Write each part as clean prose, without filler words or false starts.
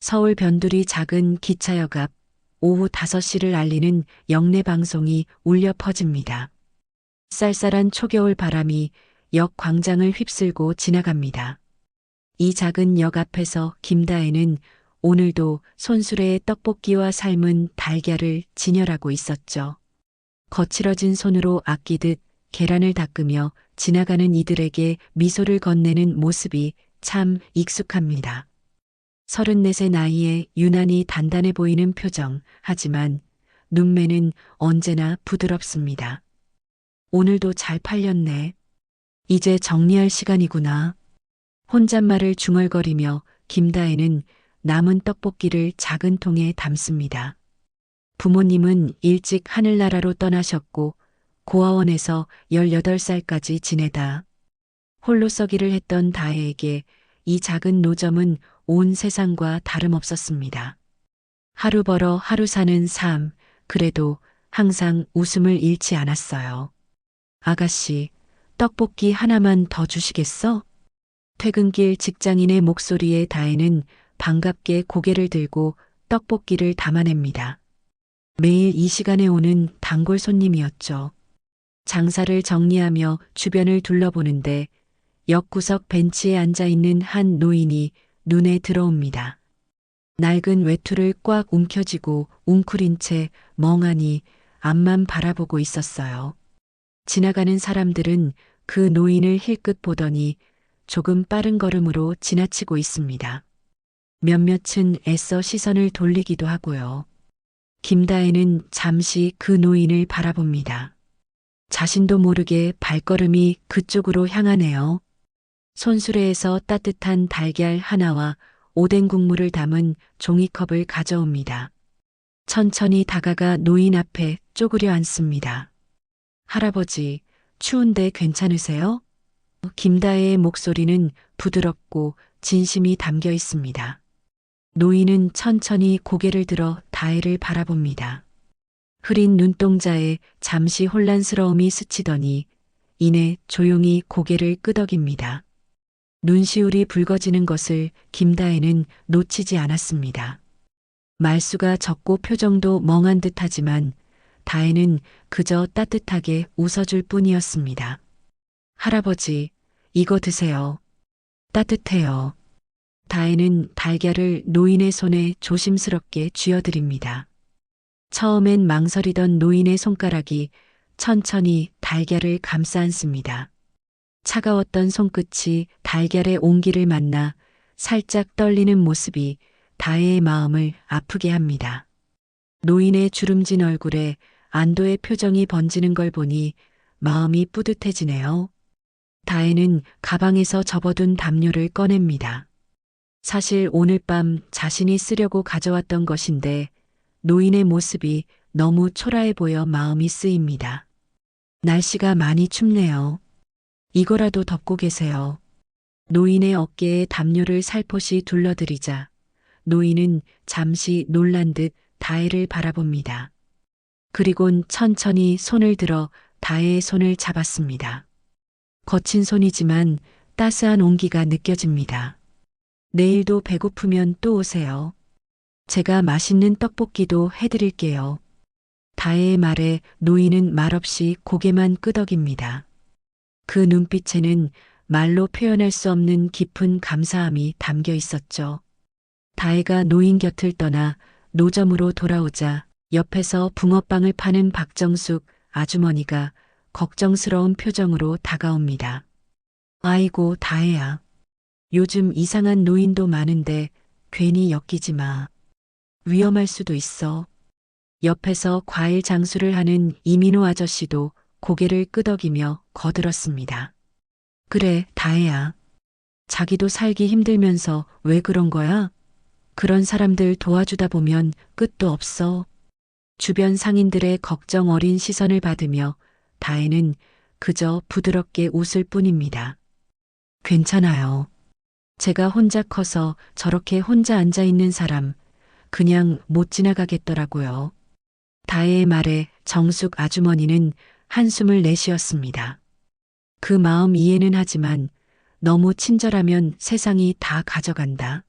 서울 변두리 작은 기차역 앞 오후 5시를 알리는 영내 방송이 울려 퍼집니다. 쌀쌀한 초겨울 바람이 역 광장을 휩쓸고 지나갑니다. 이 작은 역 앞에서 김다혜는 오늘도 손수레의 떡볶이와 삶은 달걀을 진열하고 있었죠. 거칠어진 손으로 아끼듯 계란을 닦으며 지나가는 이들에게 미소를 건네는 모습이 참 익숙합니다. 34의 나이에 유난히 단단해 보이는 표정, 하지만 눈매는 언제나 부드럽습니다. 오늘도 잘 팔렸네. 이제 정리할 시간이구나. 혼잣말을 중얼거리며 김다혜는 남은 떡볶이를 작은 통에 담습니다. 부모님은 일찍 하늘나라로 떠나셨고 고아원에서 18살까지 지내다 홀로 서기를 했던 다혜에게 이 작은 노점은 온 세상과 다름없었습니다. 하루 벌어 하루 사는 삶, 그래도 항상 웃음을 잃지 않았어요. 아가씨, 떡볶이 하나만 더 주시겠어? 퇴근길 직장인의 목소리에 다혜는 반갑게 고개를 들고 떡볶이를 담아냅니다. 매일 이 시간에 오는 단골 손님이었죠. 장사를 정리하며 주변을 둘러보는데 옆구석 벤치에 앉아있는 한 노인이 눈에 들어옵니다. 낡은 외투를 꽉 움켜쥐고 웅크린 채 멍하니 앞만 바라보고 있었어요. 지나가는 사람들은 그 노인을 힐끗 보더니 조금 빠른 걸음으로 지나치고 있습니다. 몇몇은 애써 시선을 돌리기도 하고요. 김다혜는 잠시 그 노인을 바라봅니다. 자신도 모르게 발걸음이 그쪽으로 향하네요. 손수레에서 따뜻한 달걀 하나와 오뎅 국물을 담은 종이컵을 가져옵니다. 천천히 다가가 노인 앞에 쪼그려 앉습니다. 할아버지, 추운데 괜찮으세요? 김다혜의 목소리는 부드럽고 진심이 담겨 있습니다. 노인은 천천히 고개를 들어 다혜를 바라봅니다. 흐린 눈동자에 잠시 혼란스러움이 스치더니 이내 조용히 고개를 끄덕입니다. 눈시울이 붉어지는 것을 김다혜는 놓치지 않았습니다. 말수가 적고 표정도 멍한 듯하지만 다혜는 그저 따뜻하게 웃어줄 뿐이었습니다. 할아버지, 이거 드세요. 따뜻해요. 다혜는 달걀을 노인의 손에 조심스럽게 쥐어드립니다. 처음엔 망설이던 노인의 손가락이 천천히 달걀을 감싸 안습니다. 차가웠던 손끝이 달걀의 온기를 만나 살짝 떨리는 모습이 다혜의 마음을 아프게 합니다. 노인의 주름진 얼굴에 안도의 표정이 번지는 걸 보니 마음이 뿌듯해지네요. 다혜는 가방에서 접어둔 담요를 꺼냅니다. 사실 오늘 밤 자신이 쓰려고 가져왔던 것인데 노인의 모습이 너무 초라해 보여 마음이 쓰입니다. 날씨가 많이 춥네요. 이거라도 덮고 계세요. 노인의 어깨에 담요를 살포시 둘러들이자 노인은 잠시 놀란 듯 다혜를 바라봅니다. 그리곤 천천히 손을 들어 다혜의 손을 잡았습니다. 거친 손이지만 따스한 온기가 느껴집니다. 내일도 배고프면 또 오세요. 제가 맛있는 떡볶이도 해드릴게요. 다혜의 말에 노인은 말없이 고개만 끄덕입니다. 그 눈빛에는 말로 표현할 수 없는 깊은 감사함이 담겨 있었죠. 다혜가 노인 곁을 떠나 노점으로 돌아오자 옆에서 붕어빵을 파는 박정숙 아주머니가 걱정스러운 표정으로 다가옵니다. 아이고, 다혜야. 요즘 이상한 노인도 많은데 괜히 엮이지 마. 위험할 수도 있어. 옆에서 과일 장수를 하는 이민호 아저씨도 고개를 끄덕이며 거들었습니다. 그래, 다혜야. 자기도 살기 힘들면서 왜 그런 거야? 그런 사람들 도와주다 보면 끝도 없어. 주변 상인들의 걱정 어린 시선을 받으며 다혜는 그저 부드럽게 웃을 뿐입니다. 괜찮아요. 제가 혼자 커서 저렇게 혼자 앉아 있는 사람 그냥 못 지나가겠더라고요. 다혜의 말에 정숙 아주머니는 한숨을 내쉬었습니다. 그 마음 이해는 하지만 너무 친절하면 세상이 다 가져간다.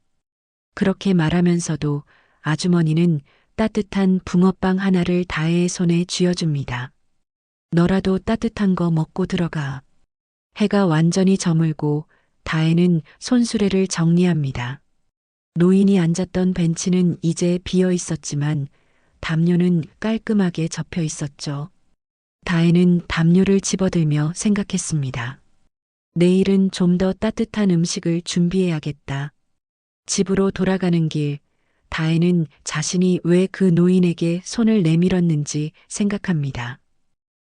그렇게 말하면서도 아주머니는 따뜻한 붕어빵 하나를 다혜의 손에 쥐어줍니다. 너라도 따뜻한 거 먹고 들어가. 해가 완전히 저물고 다혜는 손수레를 정리합니다. 노인이 앉았던 벤치는 이제 비어 있었지만 담요는 깔끔하게 접혀 있었죠. 다혜는 담요를 집어들며 생각했습니다. 내일은 좀 더 따뜻한 음식을 준비해야겠다. 집으로 돌아가는 길, 다혜는 자신이 왜 그 노인에게 손을 내밀었는지 생각합니다.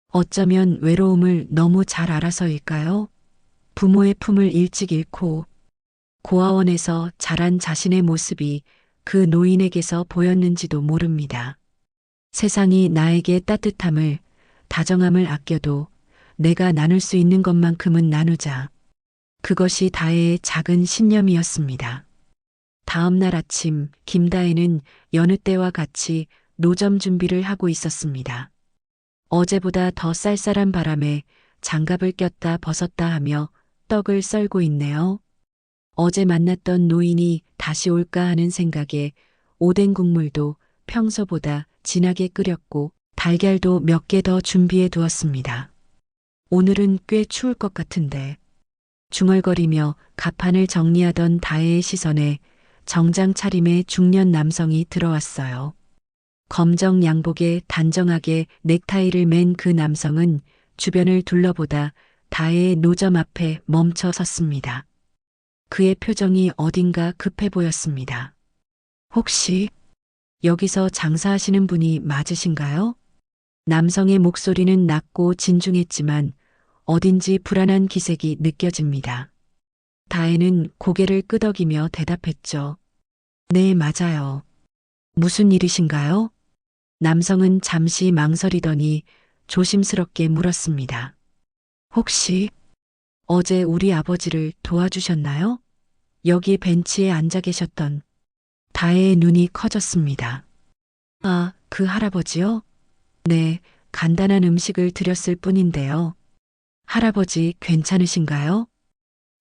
어쩌면 외로움을 너무 잘 알아서일까요? 부모의 품을 일찍 잃고 고아원에서 자란 자신의 모습이 그 노인에게서 보였는지도 모릅니다. 세상이 나에게 따뜻함을, 다정함을 아껴도 내가 나눌 수 있는 것만큼은 나누자. 그것이 다혜의 작은 신념이었습니다. 다음 날 아침 김다혜는 여느 때와 같이 노점 준비를 하고 있었습니다. 어제보다 더 쌀쌀한 바람에 장갑을 꼈다 벗었다 하며 떡을 썰고 있네요. 어제 만났던 노인이 다시 올까 하는 생각에 오뎅 국물도 평소보다 진하게 끓였고 달걀도 몇 개 더 준비해 두었습니다. 오늘은 꽤 추울 것 같은데. 중얼거리며 가판을 정리하던 다혜의 시선에 정장 차림의 중년 남성이 들어왔어요. 검정 양복에 단정하게 넥타이를 맨 그 남성은 주변을 둘러보다 다혜의 노점 앞에 멈춰 섰습니다. 그의 표정이 어딘가 급해 보였습니다. 혹시 여기서 장사하시는 분이 맞으신가요? 남성의 목소리는 낮고 진중했지만 어딘지 불안한 기색이 느껴집니다. 다혜는 고개를 끄덕이며 대답했죠. 네, 맞아요. 무슨 일이신가요? 남성은 잠시 망설이더니 조심스럽게 물었습니다. 혹시 어제 우리 아버지를 도와주셨나요? 여기 벤치에 앉아 계셨던 다혜의 눈이 커졌습니다. 아, 그 할아버지요? 네, 간단한 음식을 드렸을 뿐인데요. 할아버지 괜찮으신가요?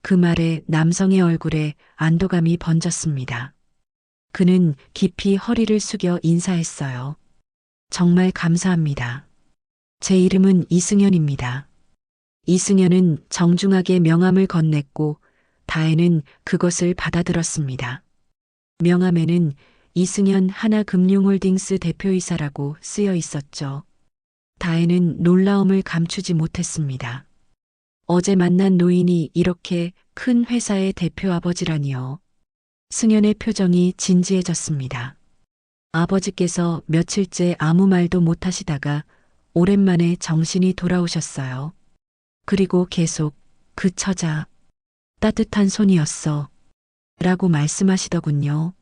그 말에 남성의 얼굴에 안도감이 번졌습니다. 그는 깊이 허리를 숙여 인사했어요. 정말 감사합니다. 제 이름은 이승현입니다. 이승현은 정중하게 명함을 건넸고 다혜는 그것을 받아들었습니다. 명함에는 이승현 하나금융홀딩스 대표이사라고 쓰여 있었죠. 다혜는 놀라움을 감추지 못했습니다. 어제 만난 노인이 이렇게 큰 회사의 대표 아버지라니요. 승현의 표정이 진지해졌습니다. 아버지께서 며칠째 아무 말도 못하시다가 오랜만에 정신이 돌아오셨어요. 그리고 계속 그 처자, 따뜻한 손이었어. 라고 말씀하시더군요.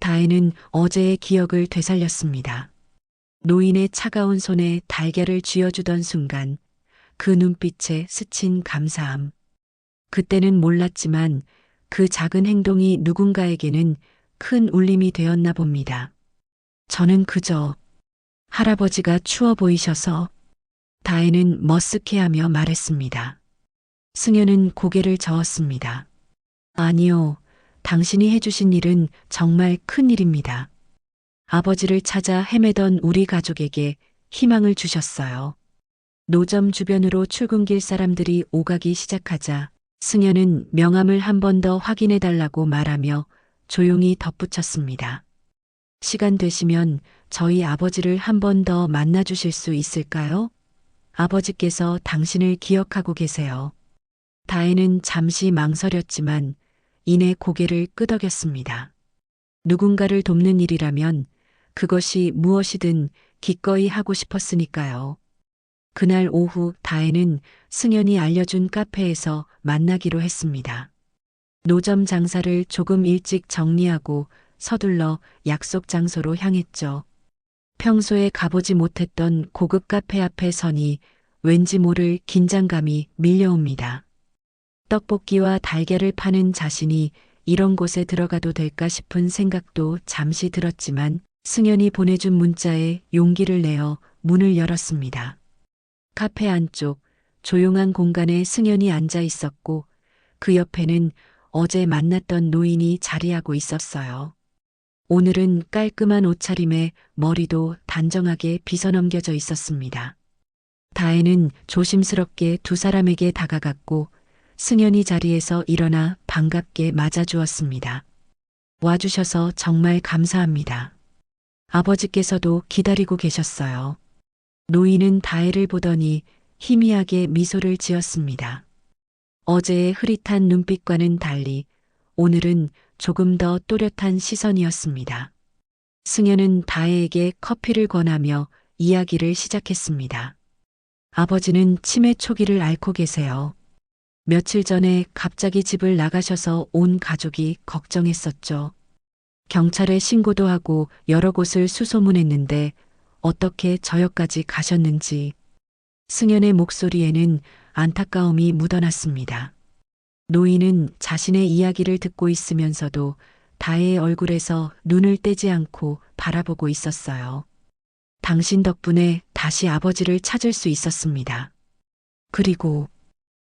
다혜는 어제의 기억을 되살렸습니다. 노인의 차가운 손에 달걀을 쥐어주던 순간 그 눈빛에 스친 감사함. 그때는 몰랐지만 그 작은 행동이 누군가에게는 큰 울림이 되었나 봅니다. 저는 그저 할아버지가 추워 보이셔서. 다혜는 머쓱해하며 말했습니다. 승현은 고개를 저었습니다. 아니요, 당신이 해주신 일은 정말 큰 일입니다. 아버지를 찾아 헤매던 우리 가족에게 희망을 주셨어요. 노점 주변으로 출근길 사람들이 오가기 시작하자 승현은 명함을 한 번 더 확인해 달라고 말하며 조용히 덧붙였습니다. 시간 되시면 저희 아버지를 한 번 더 만나 주실 수 있을까요? 아버지께서 당신을 기억하고 계세요. 다혜는 잠시 망설였지만 이내 고개를 끄덕였습니다. 누군가를 돕는 일이라면 그것이 무엇이든 기꺼이 하고 싶었으니까요. 그날 오후 다혜는 승현이 알려준 카페에서 만나기로 했습니다. 노점 장사를 조금 일찍 정리하고 서둘러 약속 장소로 향했죠. 평소에 가보지 못했던 고급 카페 앞에 서니 왠지 모를 긴장감이 밀려옵니다. 떡볶이와 달걀을 파는 자신이 이런 곳에 들어가도 될까 싶은 생각도 잠시 들었지만 승현이 보내준 문자에 용기를 내어 문을 열었습니다. 카페 안쪽 조용한 공간에 승현이 앉아 있었고 그 옆에는 어제 만났던 노인이 자리하고 있었어요. 오늘은 깔끔한 옷차림에 머리도 단정하게 빗어넘겨져 있었습니다. 다혜는 조심스럽게 두 사람에게 다가갔고 승연이 자리에서 일어나 반갑게 맞아주었습니다. 와주셔서 정말 감사합니다. 아버지께서도 기다리고 계셨어요. 노인은 다혜를 보더니 희미하게 미소를 지었습니다. 어제의 흐릿한 눈빛과는 달리 오늘은 조금 더 또렷한 시선이었습니다. 승연은 다혜에게 커피를 권하며 이야기를 시작했습니다. 아버지는 치매 초기를 앓고 계세요. 며칠 전에 갑자기 집을 나가셔서 온 가족이 걱정했었죠. 경찰에 신고도 하고 여러 곳을 수소문했는데 어떻게 저역까지 가셨는지. 승연의 목소리에는 안타까움이 묻어났습니다. 노인은 자신의 이야기를 듣고 있으면서도 다혜의 얼굴에서 눈을 떼지 않고 바라보고 있었어요. 당신 덕분에 다시 아버지를 찾을 수 있었습니다. 그리고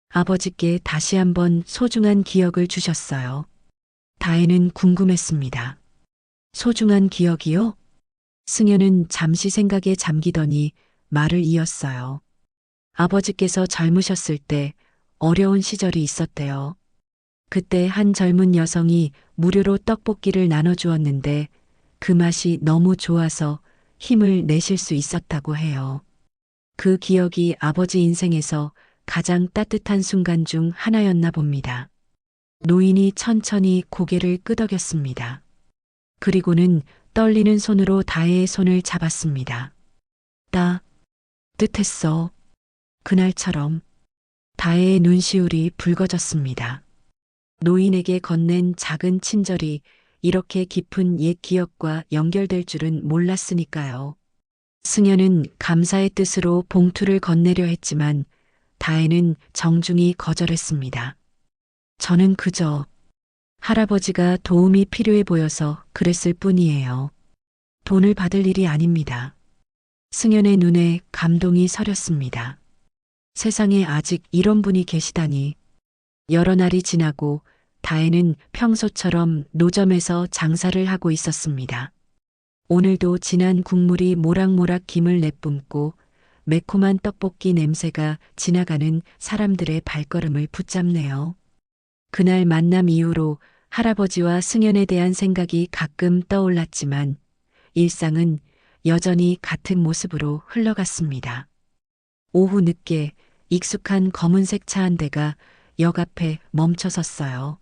아버지께 다시 한번 소중한 기억을 주셨어요. 다혜는 궁금했습니다. 소중한 기억이요? 승연은 잠시 생각에 잠기더니 말을 이었어요. 아버지께서 젊으셨을 때 어려운 시절이 있었대요. 그때 한 젊은 여성이 무료로 떡볶이를 나눠주었는데 그 맛이 너무 좋아서 힘을 내실 수 있었다고 해요. 그 기억이 아버지 인생에서 가장 따뜻한 순간 중 하나였나 봅니다. 노인이 천천히 고개를 끄덕였습니다. 그리고는 떨리는 손으로 다혜의 손을 잡았습니다. 뜻했어. 그날처럼. 다혜의 눈시울이 붉어졌습니다. 노인에게 건넨 작은 친절이 이렇게 깊은 옛 기억과 연결될 줄은 몰랐으니까요. 승연은 감사의 뜻으로 봉투를 건네려 했지만 다혜는 정중히 거절했습니다. 저는 그저 할아버지가 도움이 필요해 보여서 그랬을 뿐이에요. 돈을 받을 일이 아닙니다. 승연의 눈에 감동이 서렸습니다. 세상에 아직 이런 분이 계시다니. 여러 날이 지나고 다혜는 평소처럼 노점에서 장사를 하고 있었습니다. 오늘도 진한 국물이 모락모락 김을 내뿜고 매콤한 떡볶이 냄새가 지나가는 사람들의 발걸음을 붙잡네요. 그날 만남 이후로 할아버지와 승연에 대한 생각이 가끔 떠올랐지만 일상은 여전히 같은 모습으로 흘러갔습니다. 오후 늦게 익숙한 검은색 차 한 대가 역 앞에 멈춰섰어요.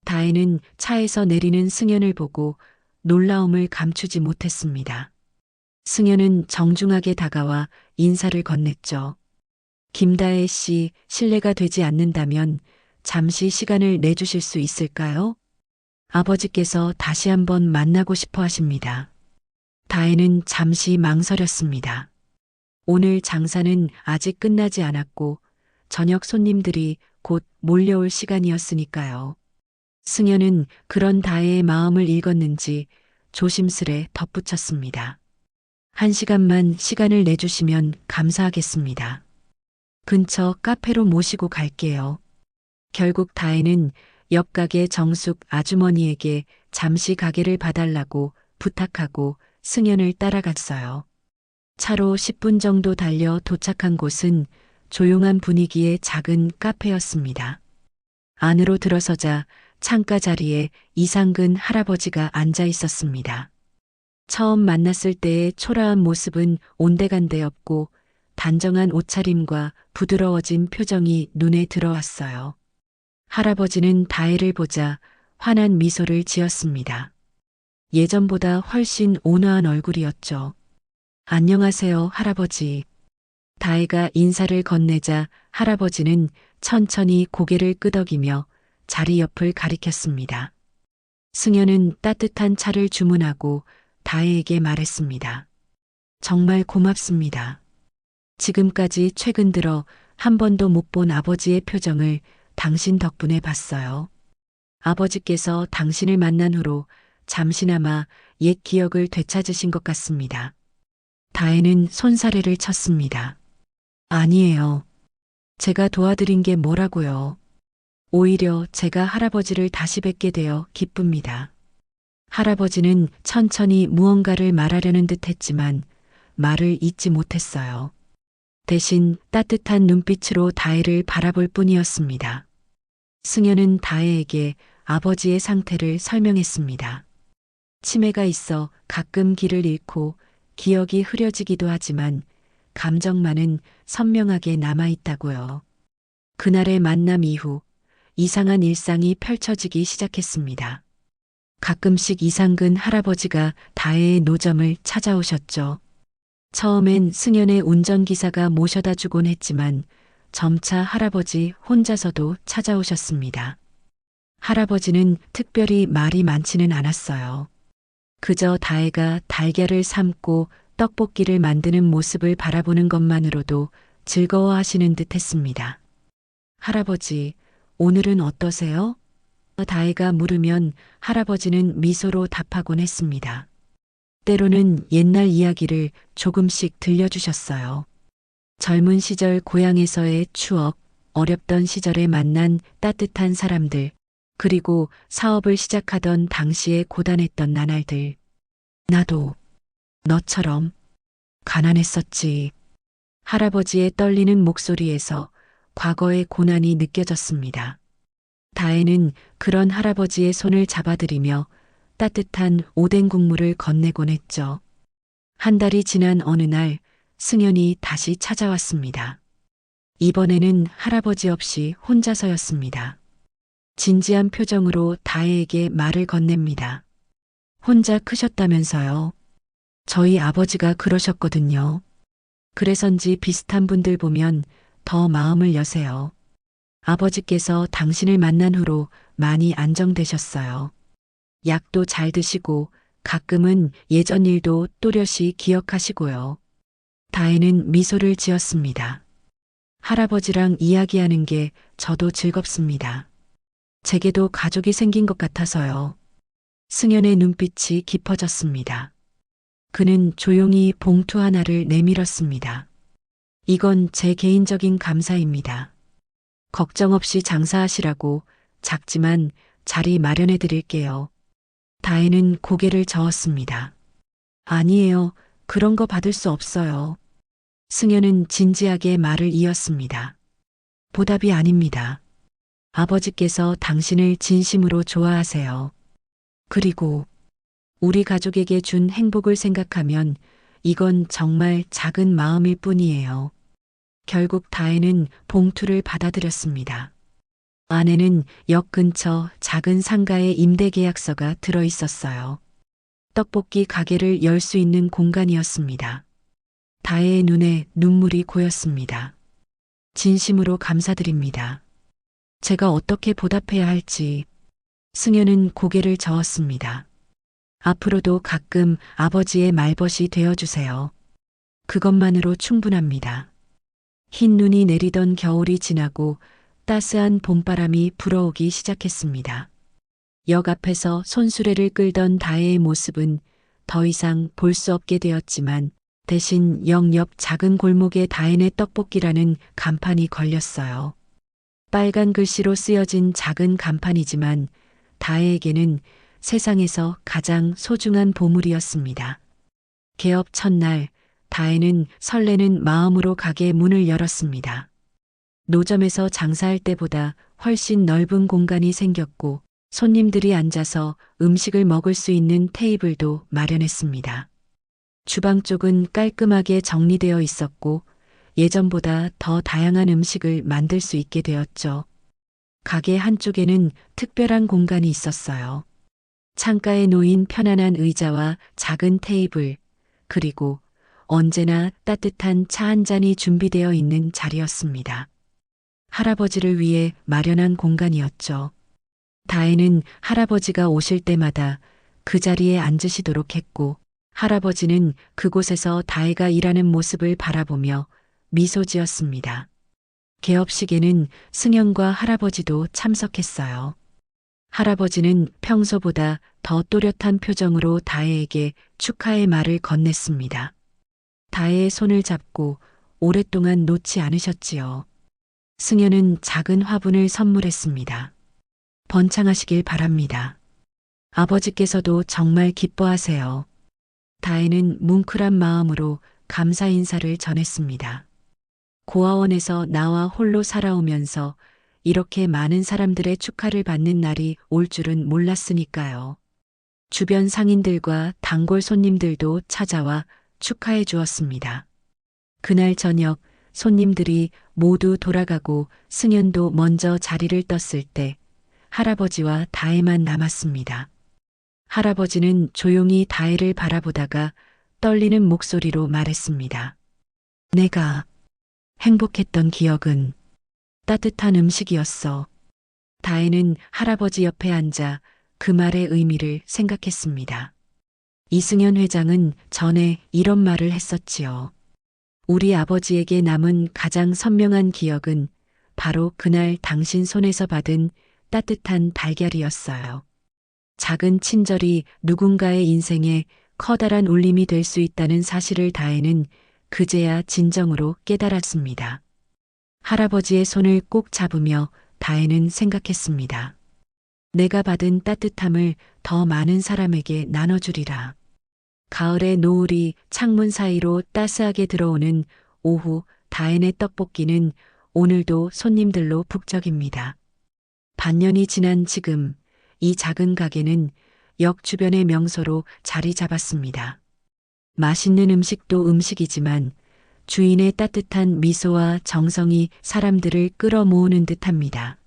다혜는 차에서 내리는 승연을 보고 놀라움을 감추지 못했습니다. 승연은 정중하게 다가와 인사를 건넸죠. 김다혜 씨, 실례가 되지 않는다면 잠시 시간을 내주실 수 있을까요? 아버지께서 다시 한번 만나고 싶어 하십니다. 다혜는 잠시 망설였습니다. 오늘 장사는 아직 끝나지 않았고 저녁 손님들이 곧 몰려올 시간이었으니까요. 승연은 그런 다혜의 마음을 읽었는지 조심스레 덧붙였습니다. 1시간만 시간을 내주시면 감사하겠습니다. 근처 카페로 모시고 갈게요. 결국 다혜는 옆가게 정숙 아주머니에게 잠시 가게를 봐달라고 부탁하고 승연을 따라갔어요. 차로 10분 정도 달려 도착한 곳은 조용한 분위기의 작은 카페였습니다. 안으로 들어서자 창가 자리에 이상근 할아버지가 앉아 있었습니다. 처음 만났을 때의 초라한 모습은 온데간데 없고 단정한 옷차림과 부드러워진 표정이 눈에 들어왔어요. 할아버지는 다혜를 보자 환한 미소를 지었습니다. 예전보다 훨씬 온화한 얼굴이었죠. 안녕하세요, 할아버지. 다혜가 인사를 건네자 할아버지는 천천히 고개를 끄덕이며 자리 옆을 가리켰습니다. 승연은 따뜻한 차를 주문하고 다혜에게 말했습니다. 정말 고맙습니다. 지금까지 최근 들어 한 번도 못 본 아버지의 표정을 당신 덕분에 봤어요. 아버지께서 당신을 만난 후로 잠시나마 옛 기억을 되찾으신 것 같습니다. 다혜는 손사래를 쳤습니다. 아니에요. 제가 도와드린 게 뭐라고요. 오히려 제가 할아버지를 다시 뵙게 되어 기쁩니다. 할아버지는 천천히 무언가를 말하려는 듯 했지만 말을 잇지 못했어요. 대신 따뜻한 눈빛으로 다혜를 바라볼 뿐이었습니다. 승현은 다혜에게 아버지의 상태를 설명했습니다. 치매가 있어 가끔 길을 잃고 기억이 흐려지기도 하지만 감정만은 선명하게 남아있다고요. 그날의 만남 이후 이상한 일상이 펼쳐지기 시작했습니다. 가끔씩 이상근 할아버지가 다혜의 노점을 찾아오셨죠. 처음엔 승현의 운전기사가 모셔다 주곤 했지만 점차 할아버지 혼자서도 찾아오셨습니다. 할아버지는 특별히 말이 많지는 않았어요. 그저 다혜가 달걀을 삶고 떡볶이를 만드는 모습을 바라보는 것만으로도 즐거워하시는 듯 했습니다. 할아버지, 오늘은 어떠세요? 다혜가 물으면 할아버지는 미소로 답하곤 했습니다. 때로는 옛날 이야기를 조금씩 들려주셨어요. 젊은 시절 고향에서의 추억, 어렵던 시절에 만난 따뜻한 사람들, 그리고 사업을 시작하던 당시에 고단했던 나날들. 나도 너처럼 가난했었지. 할아버지의 떨리는 목소리에서 과거의 고난이 느껴졌습니다. 다혜는 그런 할아버지의 손을 잡아들이며 따뜻한 오뎅 국물을 건네곤 했죠. 한 달이 지난 어느 날 승현이 다시 찾아왔습니다. 이번에는 할아버지 없이 혼자서였습니다. 진지한 표정으로 다혜에게 말을 건넵니다. 혼자 크셨다면서요. 저희 아버지가 그러셨거든요. 그래서인지 비슷한 분들 보면 더 마음을 여세요. 아버지께서 당신을 만난 후로 많이 안정되셨어요. 약도 잘 드시고 가끔은 예전 일도 또렷이 기억하시고요. 다혜는 미소를 지었습니다. 할아버지랑 이야기하는 게 저도 즐겁습니다. 제게도 가족이 생긴 것 같아서요. 승현의 눈빛이 깊어졌습니다. 그는 조용히 봉투 하나를 내밀었습니다. 이건 제 개인적인 감사입니다. 걱정 없이 장사하시라고 작지만 자리 마련해 드릴게요. 다혜는 고개를 저었습니다. 아니에요. 그런 거 받을 수 없어요. 승현은 진지하게 말을 이었습니다. 보답이 아닙니다. 아버지께서 당신을 진심으로 좋아하세요. 그리고 우리 가족에게 준 행복을 생각하면 이건 정말 작은 마음일 뿐이에요. 결국 다혜는 봉투를 받아들였습니다. 안에는 역 근처 작은 상가의 임대 계약서가 들어 있었어요. 떡볶이 가게를 열 수 있는 공간이었습니다. 다혜의 눈에 눈물이 고였습니다. 진심으로 감사드립니다. 제가 어떻게 보답해야 할지. 승현은 고개를 저었습니다. 앞으로도 가끔 아버지의 말벗이 되어주세요. 그것만으로 충분합니다. 흰 눈이 내리던 겨울이 지나고 따스한 봄바람이 불어오기 시작했습니다. 역 앞에서 손수레를 끌던 다혜의 모습은 더 이상 볼 수 없게 되었지만 대신 역 옆 작은 골목에 다혜네 떡볶이라는 간판이 걸렸어요. 빨간 글씨로 쓰여진 작은 간판이지만 다혜에게는 세상에서 가장 소중한 보물이었습니다. 개업 첫날 다혜는 설레는 마음으로 가게 문을 열었습니다. 노점에서 장사할 때보다 훨씬 넓은 공간이 생겼고 손님들이 앉아서 음식을 먹을 수 있는 테이블도 마련했습니다. 주방 쪽은 깔끔하게 정리되어 있었고 예전보다 더 다양한 음식을 만들 수 있게 되었죠. 가게 한쪽에는 특별한 공간이 있었어요. 창가에 놓인 편안한 의자와 작은 테이블, 그리고 언제나 따뜻한 차 한 잔이 준비되어 있는 자리였습니다. 할아버지를 위해 마련한 공간이었죠. 다혜는 할아버지가 오실 때마다 그 자리에 앉으시도록 했고, 할아버지는 그곳에서 다혜가 일하는 모습을 바라보며 미소 지었습니다. 개업식에는 승현과 할아버지도 참석했어요. 할아버지는 평소보다 더 또렷한 표정으로 다혜에게 축하의 말을 건넸습니다. 다혜의 손을 잡고 오랫동안 놓지 않으셨지요. 승현은 작은 화분을 선물했습니다. 번창하시길 바랍니다. 아버지께서도 정말 기뻐하세요. 다혜는 뭉클한 마음으로 감사 인사를 전했습니다. 고아원에서 나와 홀로 살아오면서 이렇게 많은 사람들의 축하를 받는 날이 올 줄은 몰랐으니까요. 주변 상인들과 단골 손님들도 찾아와 축하해 주었습니다. 그날 저녁 손님들이 모두 돌아가고 승현도 먼저 자리를 떴을 때 할아버지와 다혜만 남았습니다. 할아버지는 조용히 다혜를 바라보다가 떨리는 목소리로 말했습니다. 내가 행복했던 기억은 따뜻한 음식이었어. 다혜는 할아버지 옆에 앉아 그 말의 의미를 생각했습니다. 이승현 회장은 전에 이런 말을 했었지요. 우리 아버지에게 남은 가장 선명한 기억은 바로 그날 당신 손에서 받은 따뜻한 달걀이었어요. 작은 친절이 누군가의 인생에 커다란 울림이 될 수 있다는 사실을 다혜는 그제야 진정으로 깨달았습니다. 할아버지의 손을 꼭 잡으며 다혜는 생각했습니다. 내가 받은 따뜻함을 더 많은 사람에게 나눠주리라. 가을의 노을이 창문 사이로 따스하게 들어오는 오후 다혜네 떡볶이는 오늘도 손님들로 북적입니다. 반년이 지난 지금 이 작은 가게는 역 주변의 명소로 자리 잡았습니다. 맛있는 음식도 음식이지만 주인의 따뜻한 미소와 정성이 사람들을 끌어모으는 듯합니다.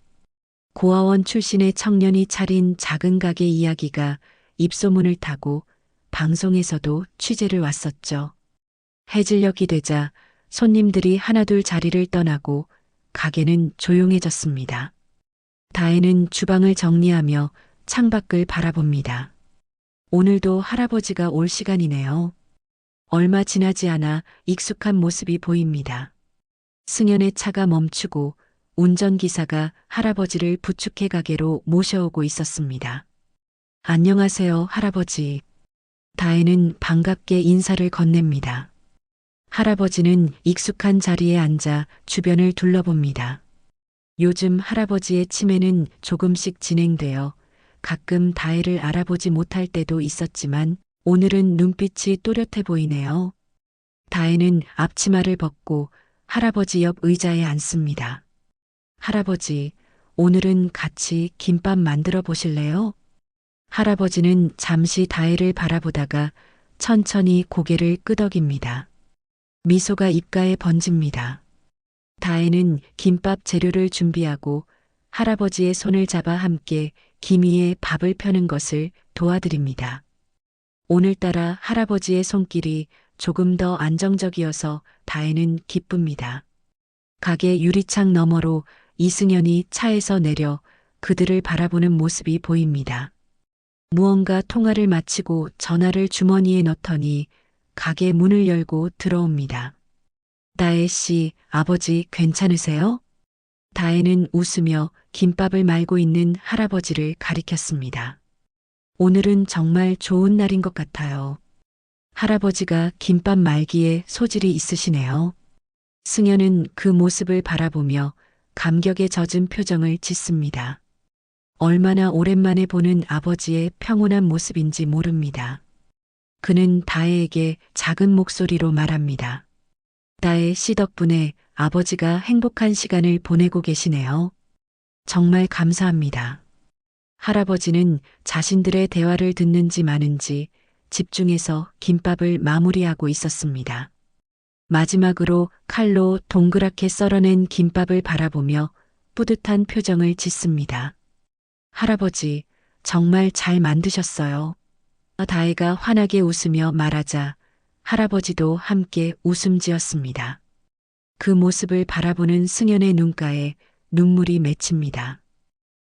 고아원 출신의 청년이 차린 작은 가게 이야기가 입소문을 타고 방송에서도 취재를 왔었죠. 해질녘이 되자 손님들이 하나둘 자리를 떠나고 가게는 조용해졌습니다. 다혜는 주방을 정리하며 창밖을 바라봅니다. 오늘도 할아버지가 올 시간이네요. 얼마 지나지 않아 익숙한 모습이 보입니다. 승현의 차가 멈추고 운전기사가 할아버지를 부축해 가게로 모셔오고 있었습니다. 안녕하세요, 할아버지. 다혜는 반갑게 인사를 건넵니다. 할아버지는 익숙한 자리에 앉아 주변을 둘러봅니다. 요즘 할아버지의 치매는 조금씩 진행되어 가끔 다혜를 알아보지 못할 때도 있었지만 오늘은 눈빛이 또렷해 보이네요. 다혜는 앞치마를 벗고 할아버지 옆 의자에 앉습니다. 할아버지, 오늘은 같이 김밥 만들어 보실래요? 할아버지는 잠시 다혜를 바라보다가 천천히 고개를 끄덕입니다. 미소가 입가에 번집니다. 다혜는 김밥 재료를 준비하고 할아버지의 손을 잡아 함께 김 위에 밥을 펴는 것을 도와드립니다. 오늘따라 할아버지의 손길이 조금 더 안정적이어서 다혜는 기쁩니다. 가게 유리창 너머로 이승현이 차에서 내려 그들을 바라보는 모습이 보입니다. 무언가 통화를 마치고 전화를 주머니에 넣더니 가게 문을 열고 들어옵니다. 다혜 씨, 아버지 괜찮으세요? 다혜는 웃으며 김밥을 말고 있는 할아버지를 가리켰습니다. 오늘은 정말 좋은 날인 것 같아요. 할아버지가 김밥 말기에 소질이 있으시네요. 승현은 그 모습을 바라보며 감격에 젖은 표정을 짓습니다. 얼마나 오랜만에 보는 아버지의 평온한 모습인지 모릅니다. 그는 다혜에게 작은 목소리로 말합니다. 다혜 씨 덕분에 아버지가 행복한 시간을 보내고 계시네요. 정말 감사합니다. 할아버지는 자신들의 대화를 듣는지 마는지 집중해서 김밥을 마무리하고 있었습니다. 마지막으로 칼로 동그랗게 썰어낸 김밥을 바라보며 뿌듯한 표정을 짓습니다. 할아버지, 정말 잘 만드셨어요. 다혜가 환하게 웃으며 말하자 할아버지도 함께 웃음 지었습니다. 그 모습을 바라보는 승현의 눈가에 눈물이 맺힙니다.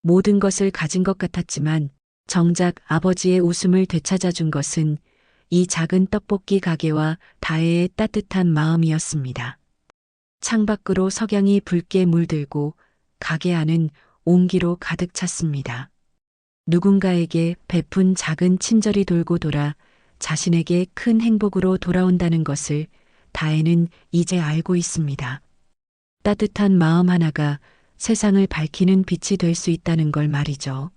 모든 것을 가진 것 같았지만 정작 아버지의 웃음을 되찾아 준 것은 이 작은 떡볶이 가게와 다혜의 따뜻한 마음이었습니다. 창밖으로 석양이 붉게 물들고 가게 안은 온기로 가득 찼습니다. 누군가에게 베푼 작은 친절이 돌고 돌아 자신에게 큰 행복으로 돌아온다는 것을 다혜는 이제 알고 있습니다. 따뜻한 마음 하나가 세상을 밝히는 빛이 될 수 있다는 걸 말이죠.